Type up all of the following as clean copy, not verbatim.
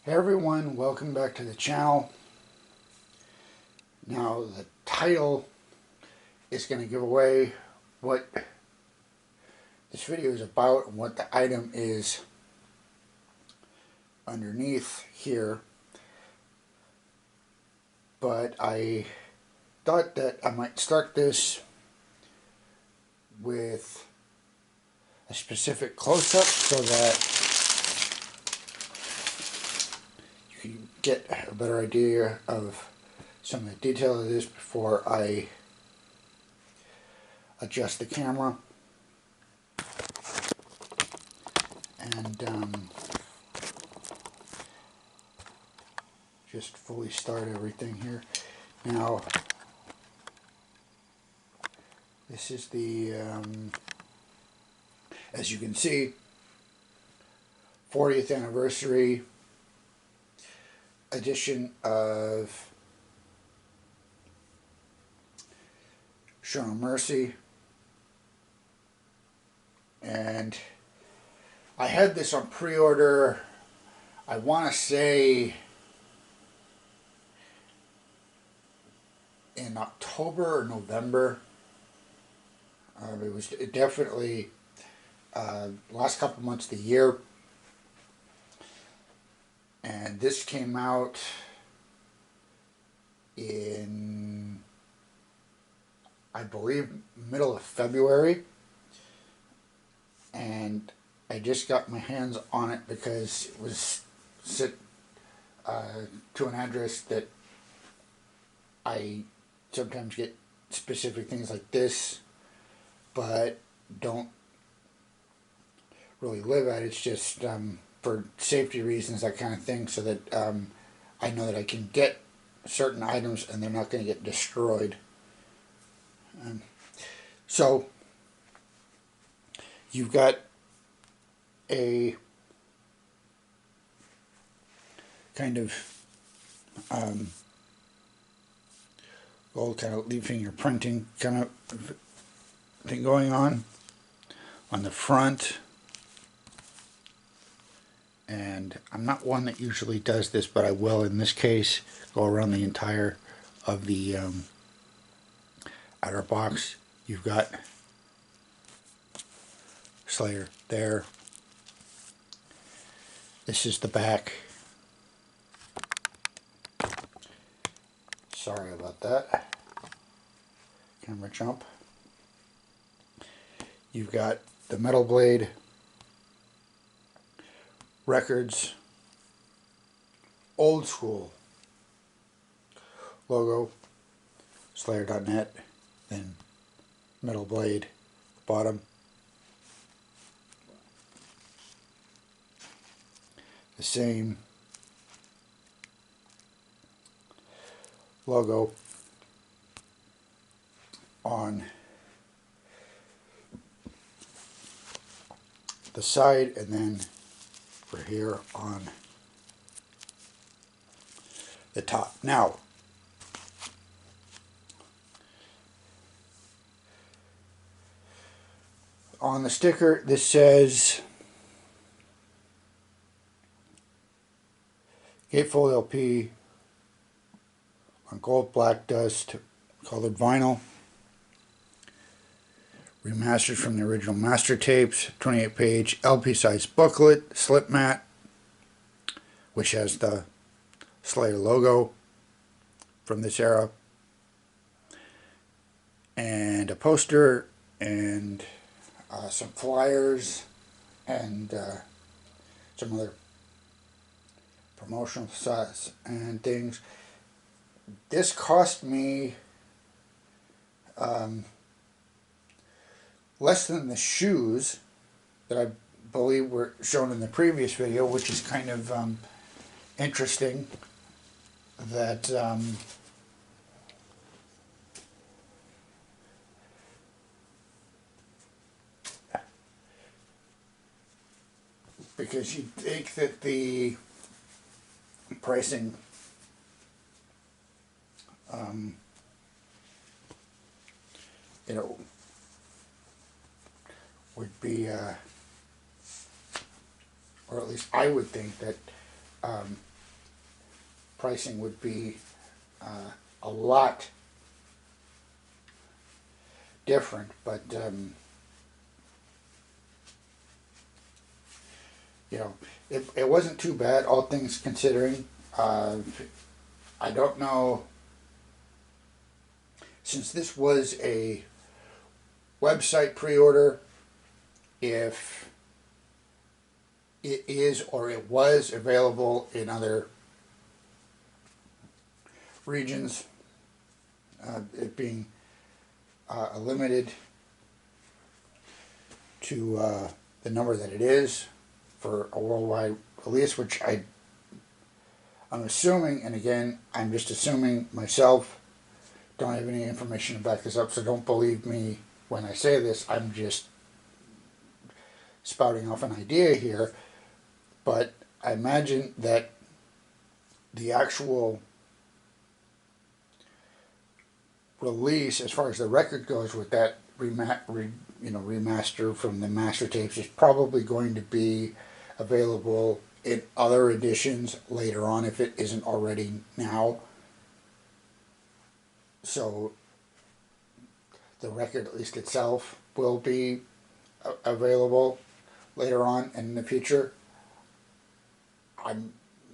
Hey everyone, welcome back to the channel. Now the title is going to give away what this video is about and what the item is underneath here. But I thought that I might start this with a specific close-up so that you can get a better idea of some of the detail of this before I adjust the camera and just fully start everything here. Now this is the as you can see, 40th anniversary edition of Show No Mercy, and I had this on pre-order, I want to say in October or November. It was definitely last couple months of the year, and this came out in, I believe, middle of February, and I just got my hands on it because it was sent to an address that I sometimes get specific things like this, but don't really live at. It's just for safety reasons, that kind of thing, so that I know that I can get certain items and they're not going to get destroyed. So you've got a kind of gold kind of leaf fingerprinting kind of thing going on the front. And I'm not one that usually does this, but I will in this case go around the entire of the outer box. You've got Slayer there. This is the back. Sorry about that. Camera jump. You've got the metal blade, records, old school logo, Slayer.net, then metal blade, bottom. The same logo on the side, and then for here on the top. Now, on the sticker this says Gatefold LP on gold black dust colored vinyl, remastered from the original master tapes, 28-page LP size booklet, slip mat, which has the Slayer logo from this era, and a poster, and some flyers, and some other promotional size and things. This cost me less than the shoes that I believe were shown in the previous video, which is kind of interesting that because you'd think that the pricing you know, would be or at least I would think that pricing would be a lot different, but you know, it wasn't too bad, all things considering. I don't know, since this was a website pre-order, if it is or it was available in other regions, it being limited to the number that it is for a worldwide release, which I'm assuming, and again, I'm just assuming myself, don't have any information to back this up, so don't believe me when I say this. I'm just spouting off an idea here, but I imagine that the actual release, as far as the record goes, with that remaster from the master tapes, is probably going to be available in other editions later on, if it isn't already now. So the record, at least itself, will be available later on and in the future. I'm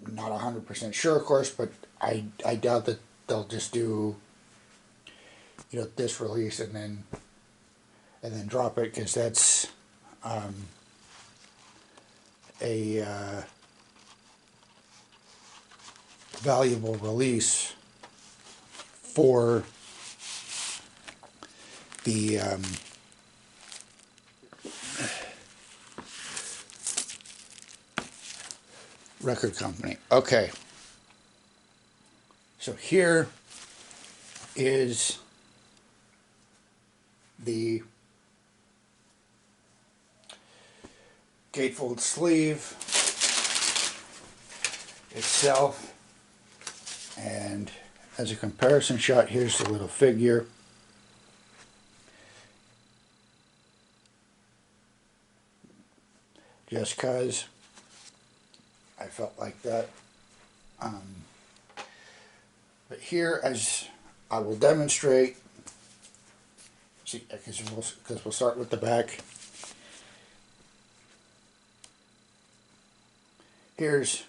not 100% sure, of course, but I doubt that they'll just do, you know, this release and then drop it, because that's a valuable release for the record company. Okay, so here is the Gatefold sleeve itself, and as a comparison shot, here's the little figure. Just because I felt like that. But here, as I will demonstrate, see, because we'll start with the back. Here's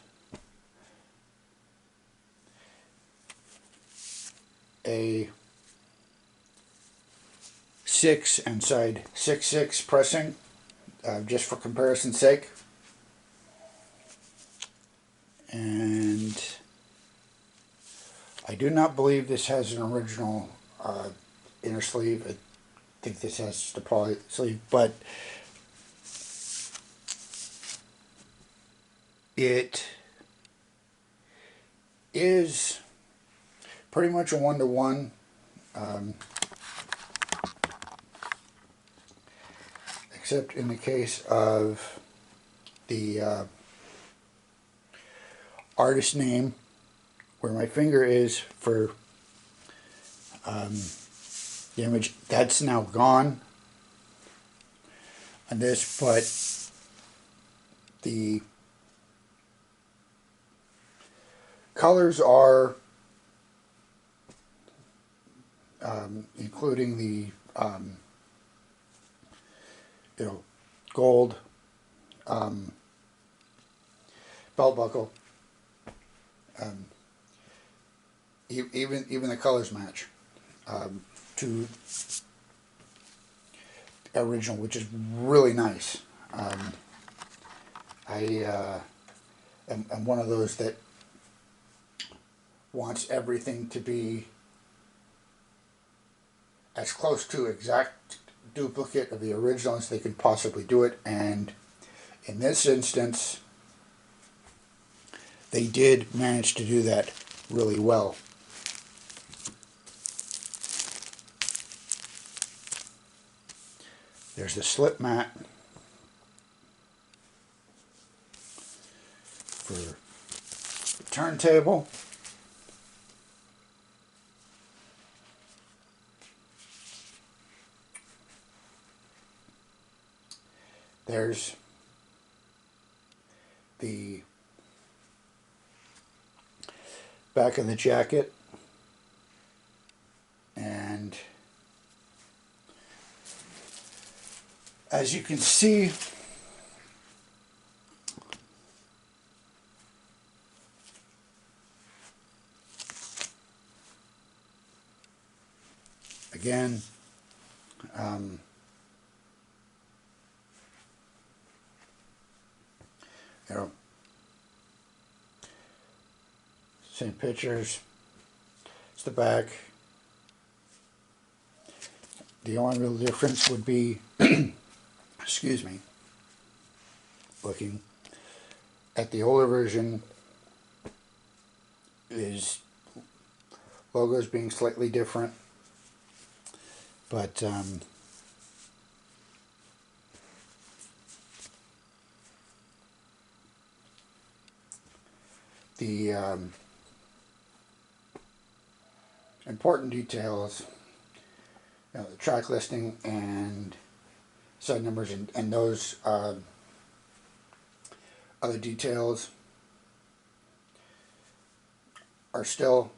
a 6 and side 6/6 pressing, just for comparison's sake. And I do not believe this has an original inner sleeve. I think this has just a poly sleeve, but it is pretty much a one-to-one. Except in the case of the artist name, where my finger is for the image, that's now gone on this, but the colors are, including the gold belt buckle. Even the colors match to original, which is really nice. I am one of those that wants everything to be as close to exact duplicate of the original as they can possibly do it, and in this instance they did manage to do that really well. There's the slip mat for the turntable. There's back of the jacket, and as you can see, again, you know, same pictures. It's the back. The only real difference would be, excuse me, looking at the older version is logos being slightly different, but the important details, you know, the track listing and side numbers and those other details are still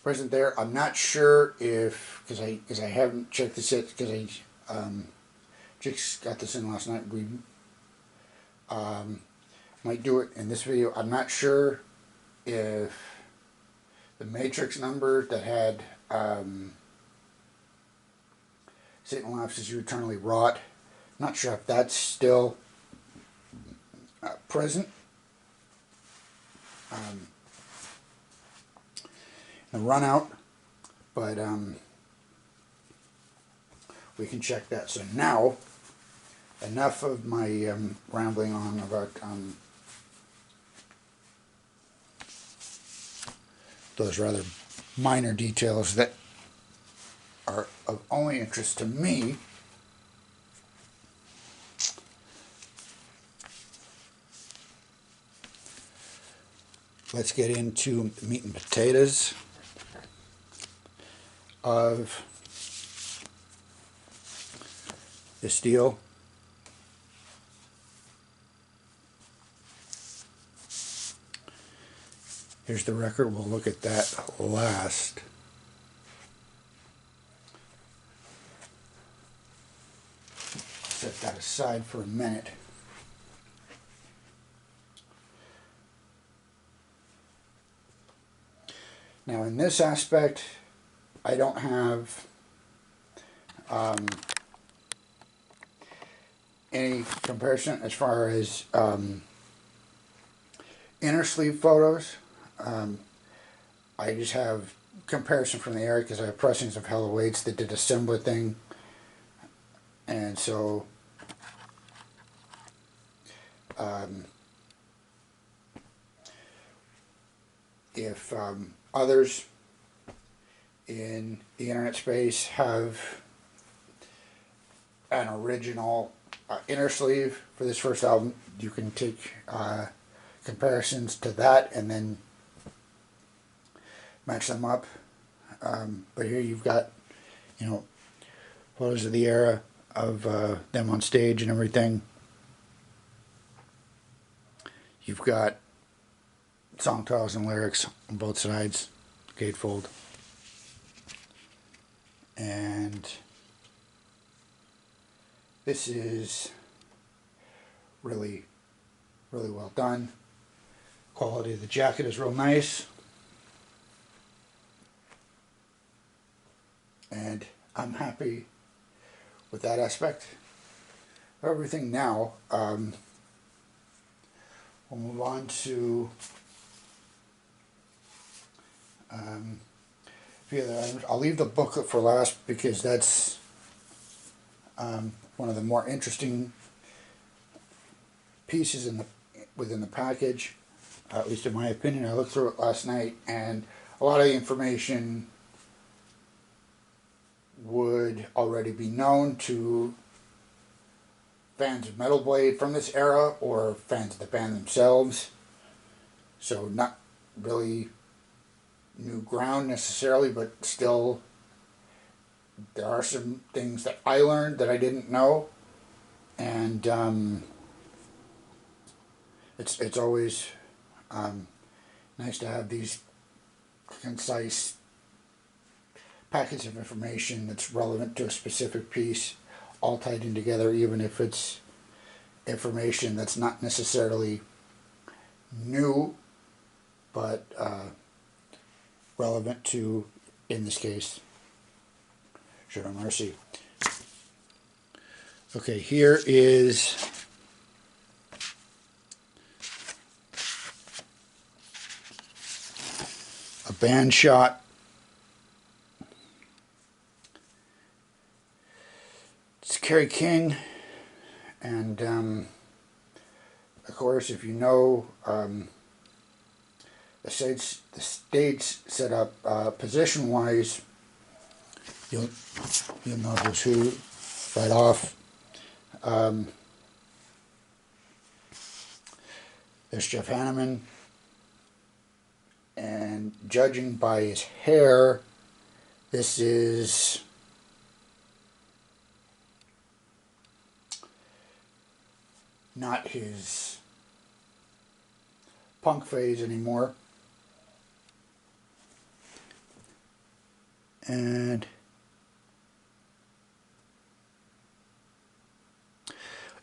present there. I'm not sure if, because I haven't checked this yet, because I just got this in last night. We might do it in this video. I'm not sure if the matrix number that had Satan laughs as you eternally rot, I'm not sure if that's still present. And run out, but we can check that. So now, enough of my rambling on about those rather minor details that are of only interest to me. Let's get into the meat and potatoes of this deal. Here's the record. We'll look at that last. Set that aside for a minute. Now in this aspect, I don't have any comparison as far as inner sleeve photos. I just have comparison from the area because I have pressings of Hello Waits that did a similar thing, and so if others in the internet space have an original inner sleeve for this first album, you can take comparisons to that and then match them up. But here you've got, you know, photos of the era of them on stage and everything. You've got song titles and lyrics on both sides, Gatefold. And this is really, really well done. Quality of the jacket is real nice. And I'm happy with that aspect of everything. Now, we'll move on to a few other items. I'll leave the booklet for last because that's one of the more interesting pieces within the package, at least in my opinion. I looked through it last night, and a lot of the information would already be known to fans of Metal Blade from this era or fans of the band themselves. So not really new ground necessarily, but still there are some things that I learned that I didn't know, and it's always nice to have these concise package of information that's relevant to a specific piece, all tied in together, even if it's information that's not necessarily new, but relevant to, in this case, Show Mercy. Okay, here is a band shot. It's Kerry King, and of course, if you know the stage setup position-wise, you'll know who's who right off. There's Jeff Hanneman, and judging by his hair, this is not his punk phase anymore. And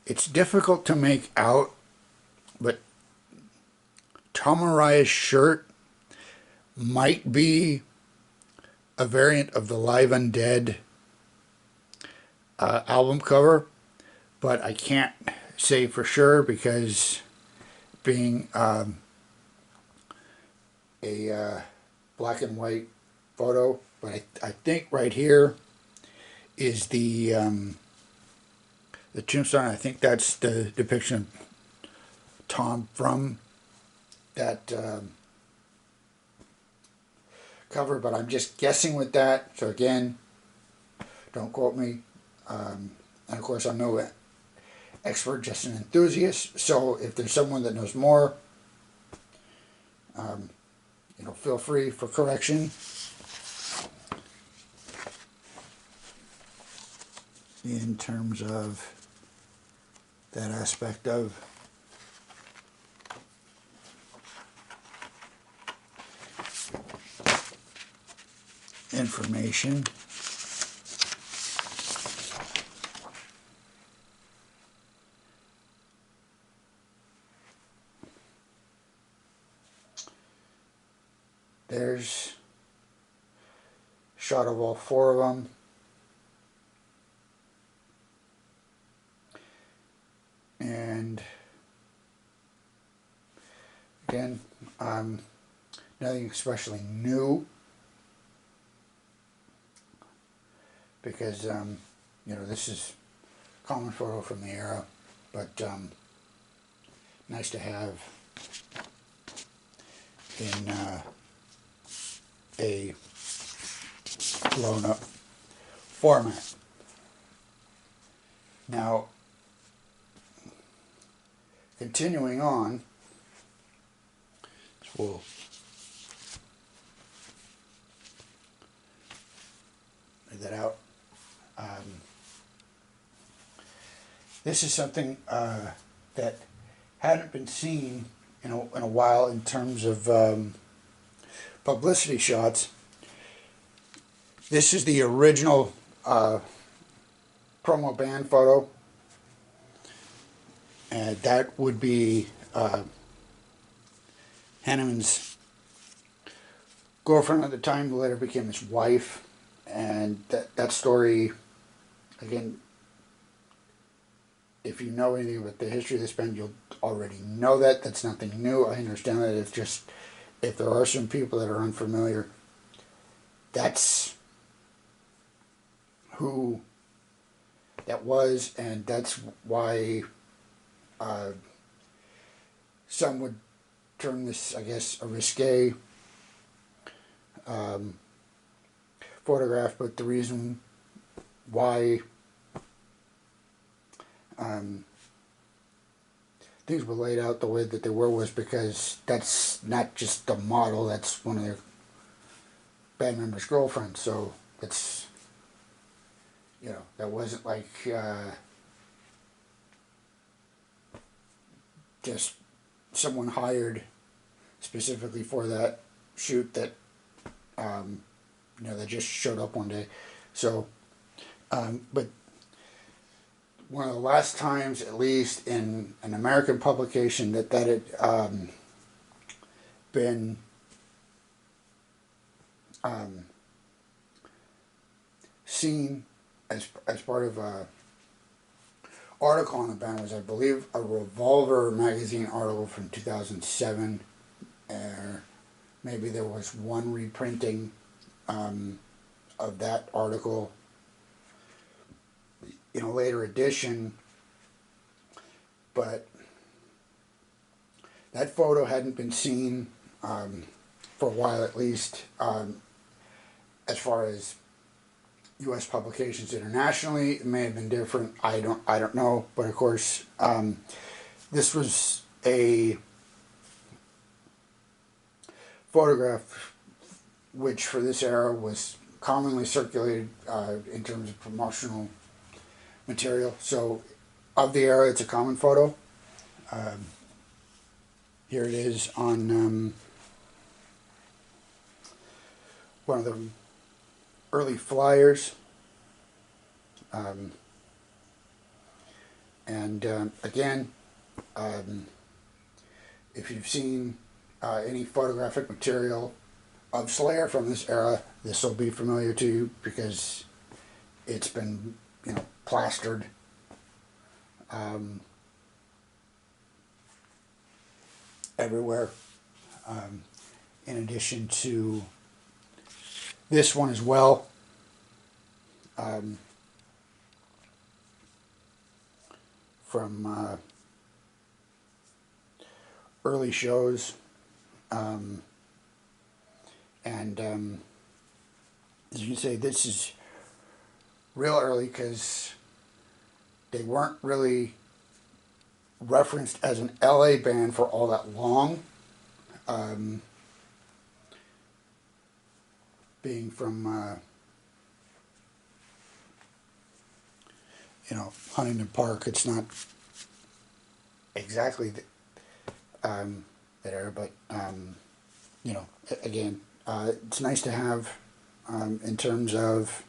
it's difficult to make out, but Tom Araya's shirt might be a variant of the Live Undead album cover, but I can't say for sure because being a black and white photo, but I think right here is the tombstone. I think that's the depiction of Tom from that cover, but I'm just guessing with that. So again, don't quote me. And of course, I'm no expert, just an enthusiast. So if there's someone that knows more, feel free for correction. In terms of that aspect of information. There's a shot of all four of them. And again, nothing especially new, because this is a common photo from the era, but nice to have in a blown up format. Now, continuing on, we'll lay that out. This is something that hadn't been seen in a while in terms of publicity shots. This is the original promo band photo. And that would be Hanneman's girlfriend at the time, who later became his wife. And that story, again, if you know anything about the history of this band, you'll already know that. That's nothing new. I understand that. It's just, if there are some people that are unfamiliar, that's who that was, and that's why some would term this, I guess, a risque photograph, but the reason why things were laid out the way that they were was because that's not just the model, that's one of their band members' girlfriends. So it's, that wasn't like just someone hired specifically for that shoot that You know, that just showed up one day. So, but one of the last times, at least in an American publication, that had been seen as part of a article on the band was, I believe, a Revolver magazine article from 2007. Maybe there was one reprinting of that article in a later edition, but that photo hadn't been seen for a while, at least, as far as U.S. publications internationally. It may have been different. I don't know. But of course, this was a photograph which, for this era, was commonly circulated in terms of promotional material. So, of the era, it's a common photo. Here it is on one of the early flyers. Again, if you've seen any photographic material of Slayer from this era, this will be familiar to you because it's been, you know, plastered. Everywhere. In addition to this one as well. From early shows. As you can say, this is real early because they weren't really referenced as an LA band for all that long. Being from, you know, Huntington Park, it's not exactly that era, but, you know, again, it's nice to have in terms of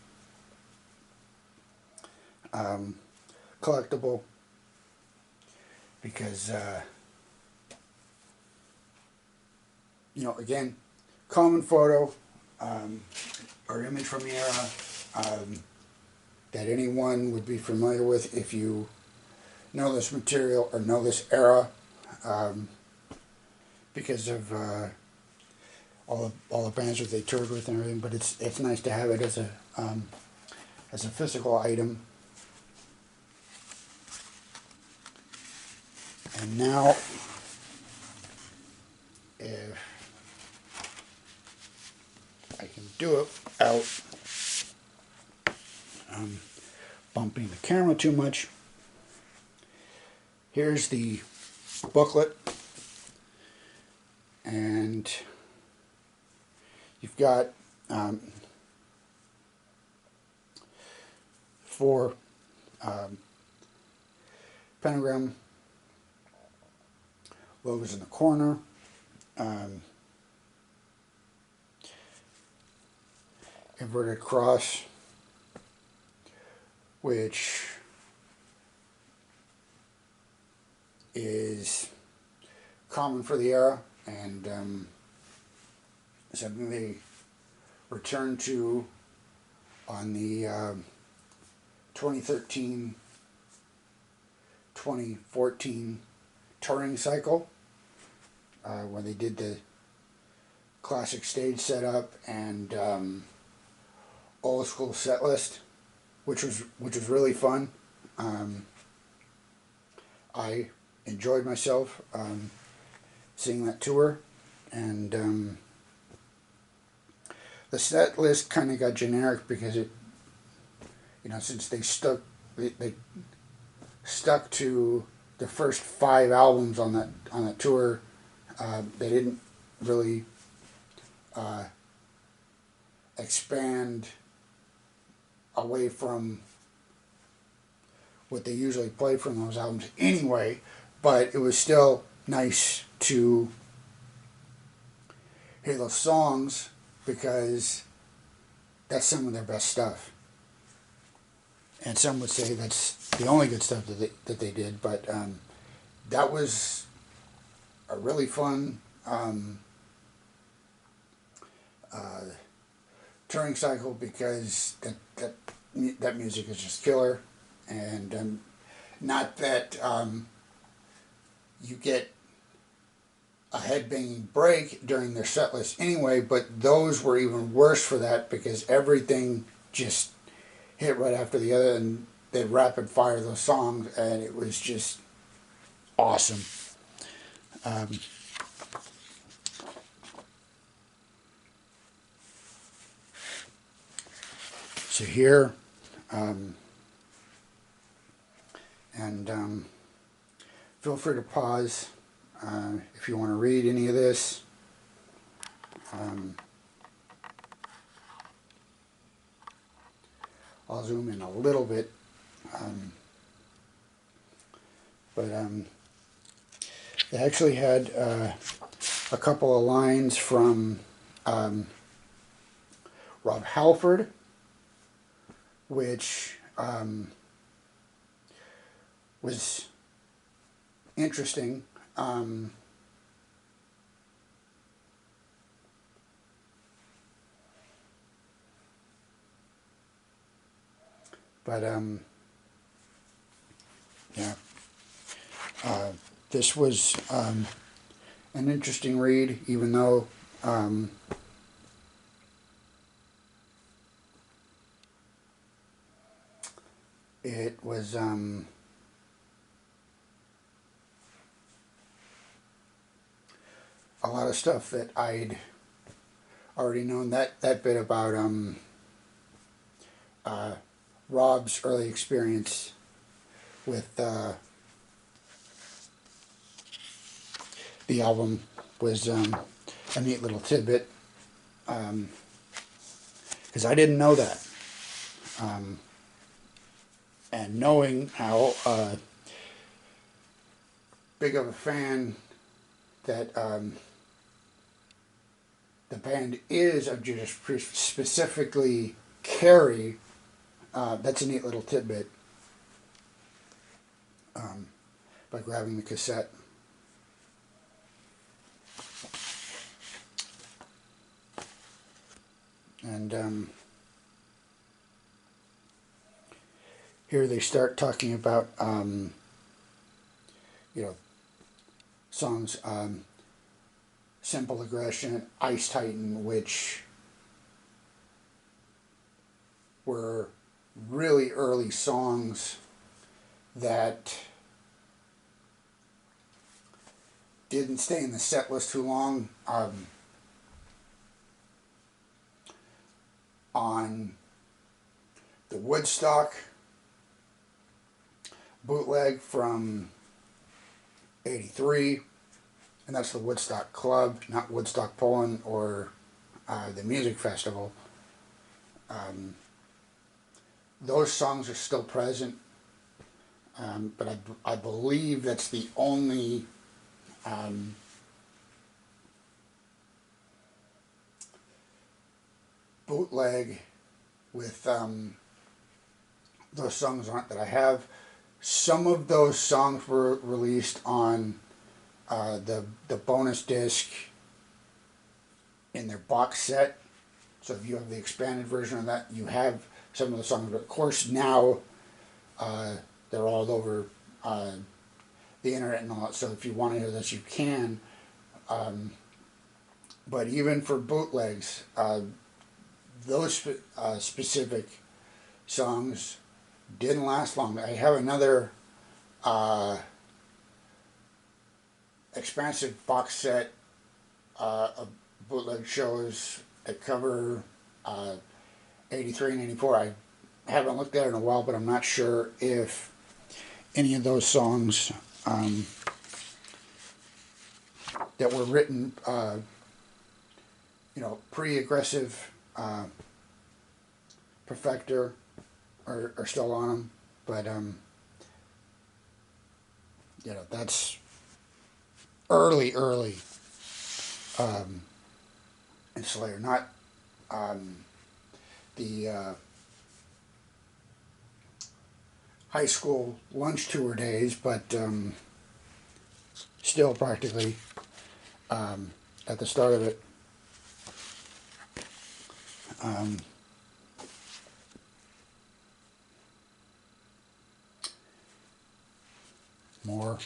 collectible, because, you know, again, common photo or image from the era that anyone would be familiar with if you know this material or know this era, because of all the bands that they toured with and everything. But it's nice to have it as a physical item. And now, if I can do it without bumping the camera too much, here's the booklet, and you've got 4 pentagram logos in the corner. Inverted cross, which is common for the era, and something they returned to on the 2013-2014 touring cycle, when they did the classic stage setup and old school set list, which was really fun. I enjoyed myself seeing that tour, and the set list kind of got generic because it, you know, since they stuck to the first 5 albums on that tour, they didn't really expand away from what they usually play from those albums anyway, but it was still nice to hear those songs because that's some of their best stuff. And some would say that's the only good stuff that they did, but that was a really fun touring cycle, because that music is just killer. And not that you get a headbanging break during their set list anyway, but those were even worse for that, because everything just hit right after the other, and they'd rapid fire those songs, and it was just awesome. So here, and feel free to pause if you want to read any of this. I'll zoom in a little bit, but they actually had a couple of lines from Rob Halford, which was interesting. But yeah, this was an interesting read, even though it was a lot of stuff that I'd already known. That bit about Rob's early experience with the album was a neat little tidbit, because I didn't know that. And knowing how big of a fan that the band is of Judas Priest, specifically Carrie, that's a neat little tidbit by grabbing the cassette. And here they start talking about, songs, Simple Aggression, Ice Titan, which were really early songs that didn't stay in the set list too long. On the Woodstock bootleg from '83, and that's the Woodstock Club, not Woodstock, Poland, or the music festival. Those songs are still present, but I believe that's the only bootleg with those songs on it that I have. Some of those songs were released on the bonus disc in their box set. So if you have the expanded version of that, you have some of the songs. But of course now they're all over the internet and all that. So if you want to hear this, you can. But even for bootlegs, those specific songs didn't last long. I have another expansive box set of bootleg shows that cover 83 and 84. I haven't looked at it in a while, but I'm not sure if any of those songs that were written pre-aggressive Perfector are still on them, but that's early in Slayer, not the high school lunch tour days, but still practically at the start of it. More.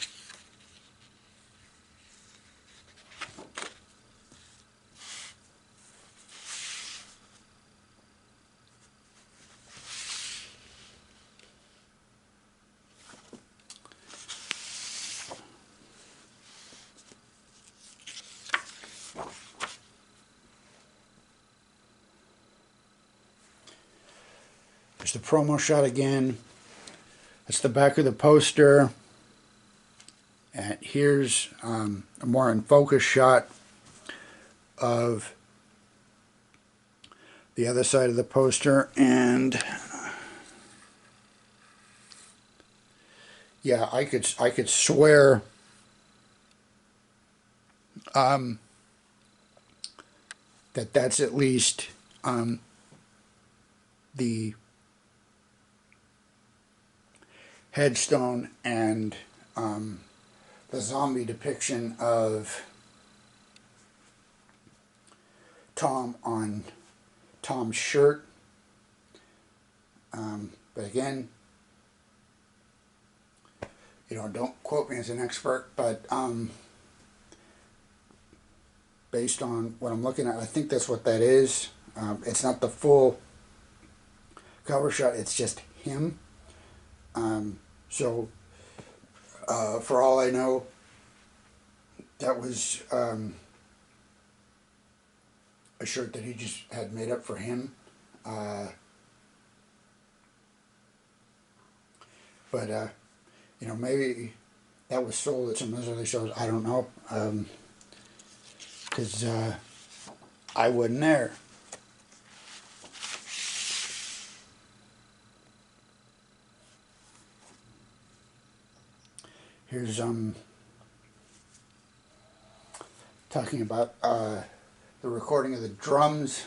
There's the promo shot again. That's the back of the poster. And here's a more in focus shot of the other side of the poster. And yeah, I could swear that's at least the headstone and the zombie depiction of Tom on Tom's shirt. But again, don't quote me as an expert, but based on what I'm looking at, I think that's what that is. It's not the full cover shot, it's just him. So for all I know, that was a shirt that he just had made up for him. But maybe that was sold at some of those other shows. I don't know, because I wasn't there. Here's talking about the recording of the drums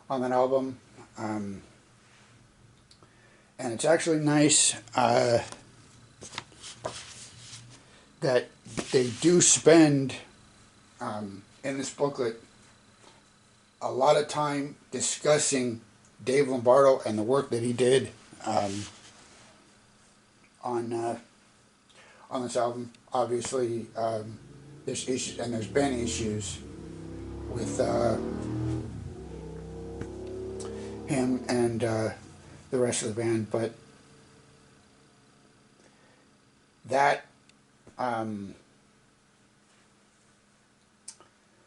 on that album, and it's actually nice that they do spend in this booklet a lot of time discussing Dave Lombardo and the work that he did on this album. Obviously, there's issues, and there's been issues with him and the rest of the band, but that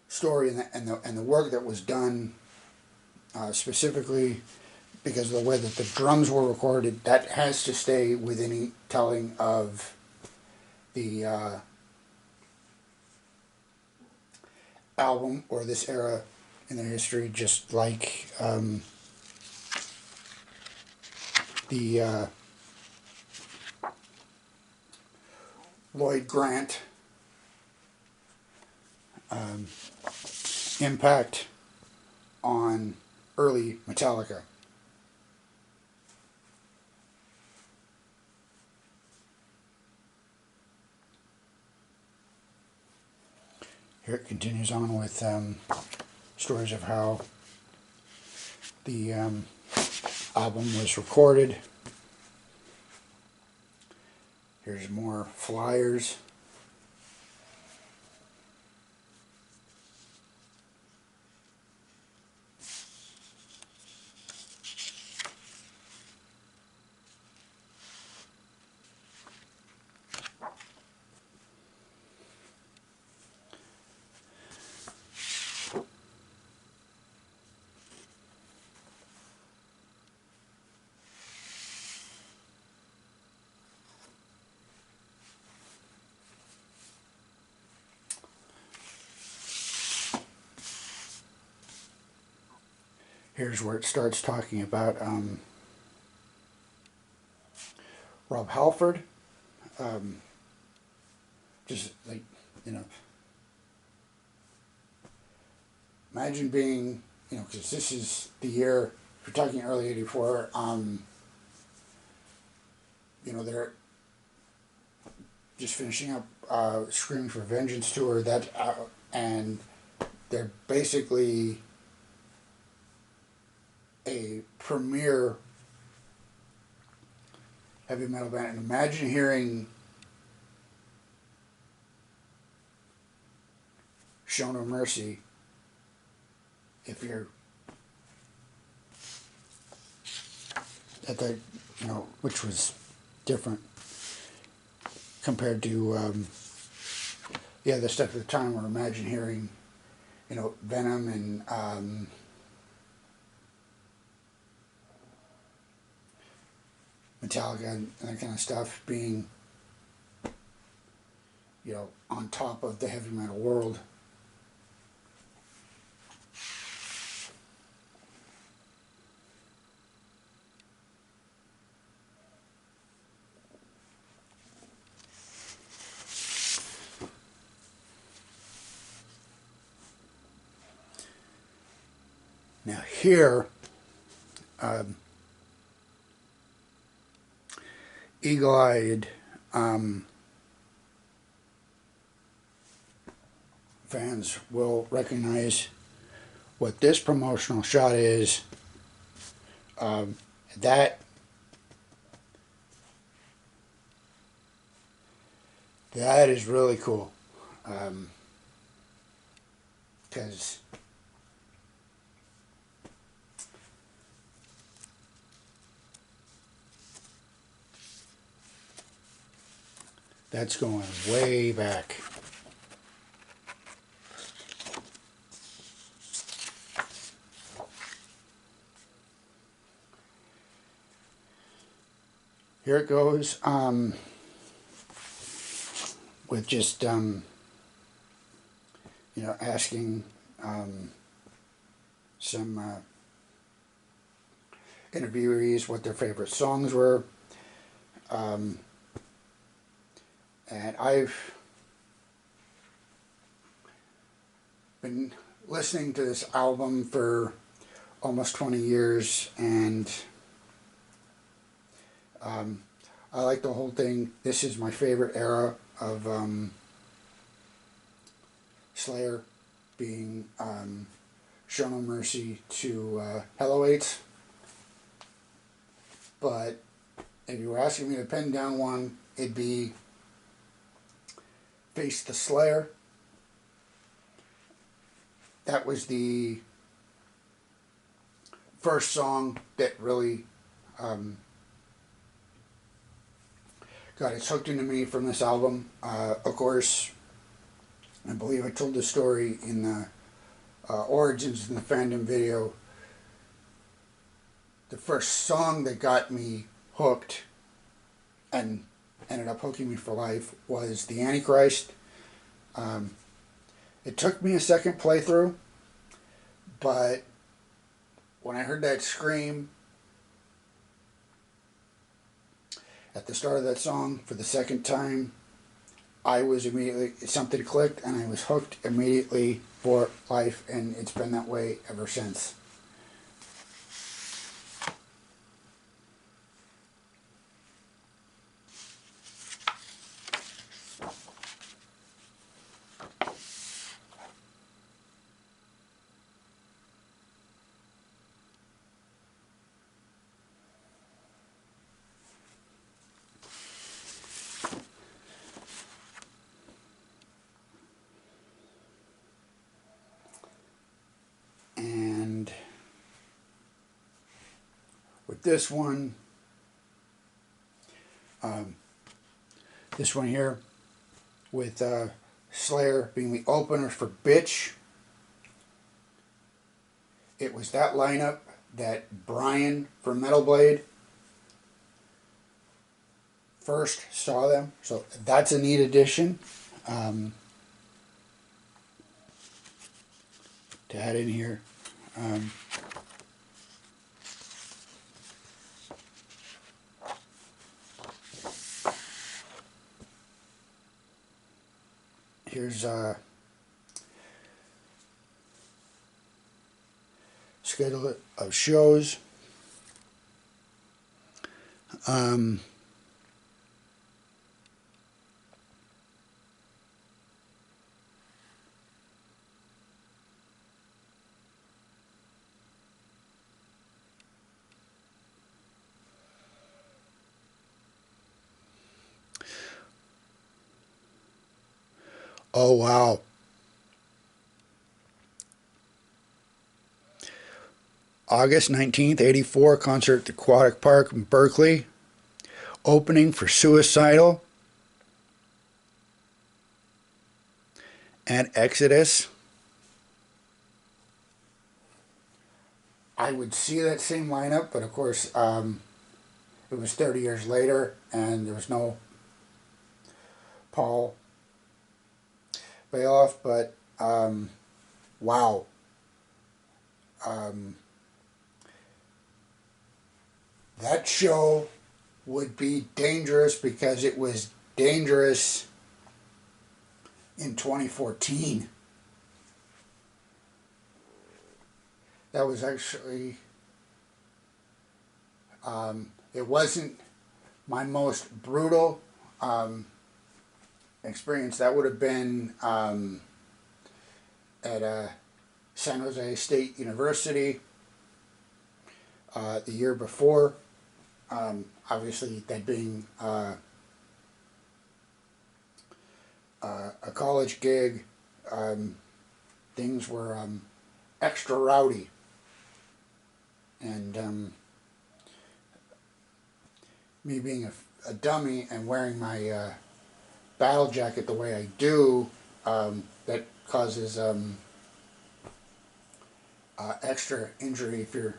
story and the work that was done specifically because of the way that the drums were recorded, that has to stay with any telling of the album or this era in their history, just like the Lloyd Grant impact on early Metallica. Here it continues on with stories of how the album was recorded. Here's more flyers. Here's where it starts talking about Rob Halford. Just like, imagine being you know, because this is the year, if you're talking early 84, you know, they're just finishing up Screaming for Vengeance tour, that and they're basically a premier heavy metal band. And imagine hearing Show No Mercy if you're at the, you know, which was different compared to yeah, the stuff at the time. Or imagine hearing, you know, Venom and Metallica and that kind of stuff being, you know, on top of the heavy metal world. Now here, eagle-eyed fans will recognize what this promotional shot is. That is really cool, because that's going way back. Here it goes, with just, you know, asking some interviewees what their favorite songs were. And I've been listening to this album for almost 20 years, and I like the whole thing. This is my favorite era of Slayer, being Show No Mercy to Hello 8. But if you were asking me to pin down one, it'd be Face the Slayer. That was the first song that really got its hooked into me from this album. Of course, I believe I told the story in the Origins in the Fandom video. The first song that got me hooked and ended up hooking me for life was The Antichrist. It took me a second playthrough, but when I heard that scream at the start of that song for the second time, I was immediately, something clicked and I was hooked immediately for life, and it's been that way ever since. And with this one here, with Slayer being the opener for Bitch, it was that lineup that Brian from Metal Blade first saw them, so that's a neat addition to add in here. Here's schedule of shows. Oh, wow. August 19th, 84, concert at the Aquatic Park in Berkeley. Opening for Suicidal and Exodus. I would see that same lineup, but of course, it was 30 years later, and there was no Paul Bailoff, but wow. That show would be dangerous because it was dangerous in 2014. That was actually, it wasn't my most brutal experience. That would have been at San Jose State University the year before. Obviously, that being a college gig, things were extra rowdy. And me being a dummy and wearing my battle jacket the way I do, that causes extra injury if you're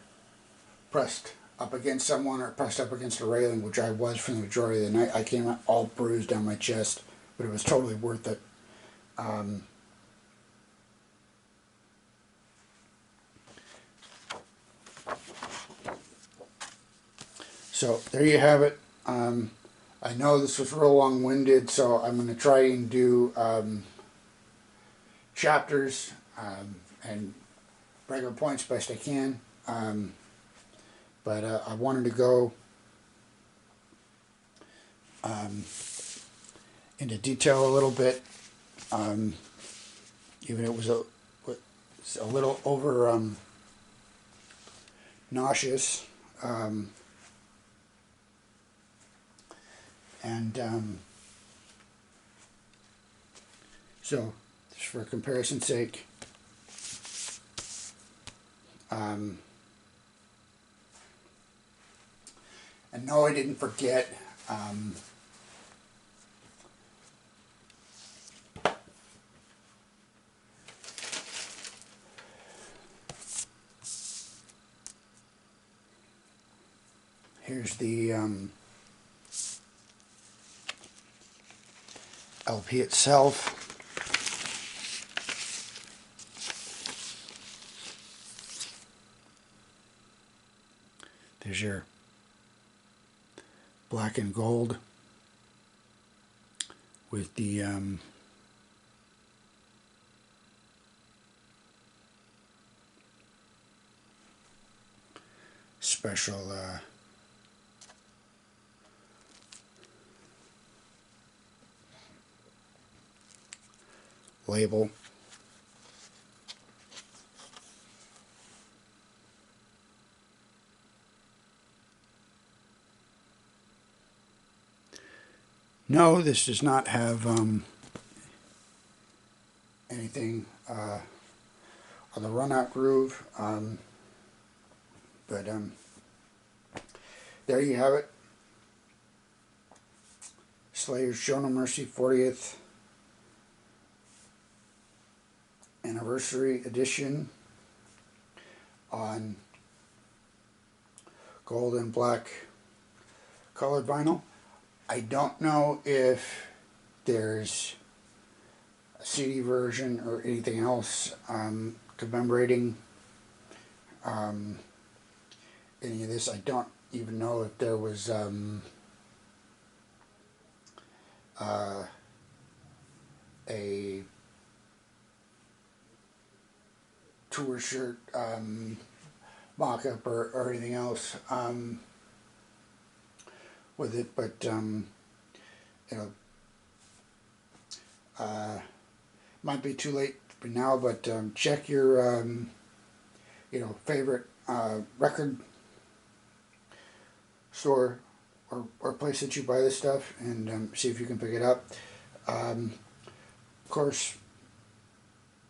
pressed up against someone or pressed up against a railing, which I was for the majority of the night. I came out all bruised down my chest, but it was totally worth it. So there you have it. I know this was real long-winded, so I'm going to try and do chapters and regular points best I can. But I wanted to go into detail a little bit, even it was a little over nauseous. So, just for comparison's sake, and no, I didn't forget here's the LP itself. There's your black and gold with the special label. No, this does not have anything on the run-out groove, but there you have it. Slayer's Show No Mercy 40th Anniversary Edition on gold and black colored vinyl. I don't know if there's a CD version or anything else commemorating any of this. I don't even know if there was a tour shirt mock-up or anything else with it, but you know, might be too late for now, but check your you know, favorite record store or place that you buy this stuff, and see if you can pick it up. Of course,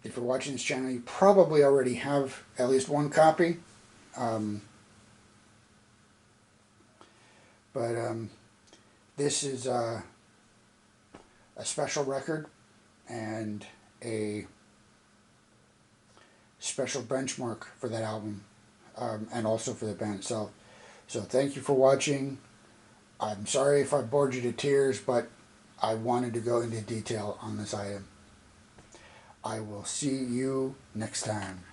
if you're watching this channel, you probably already have at least one copy. This is a special record and a special benchmark for that album, and also for the band itself. So thank you for watching. I'm sorry if I bored you to tears, but I wanted to go into detail on this item. I will see you next time.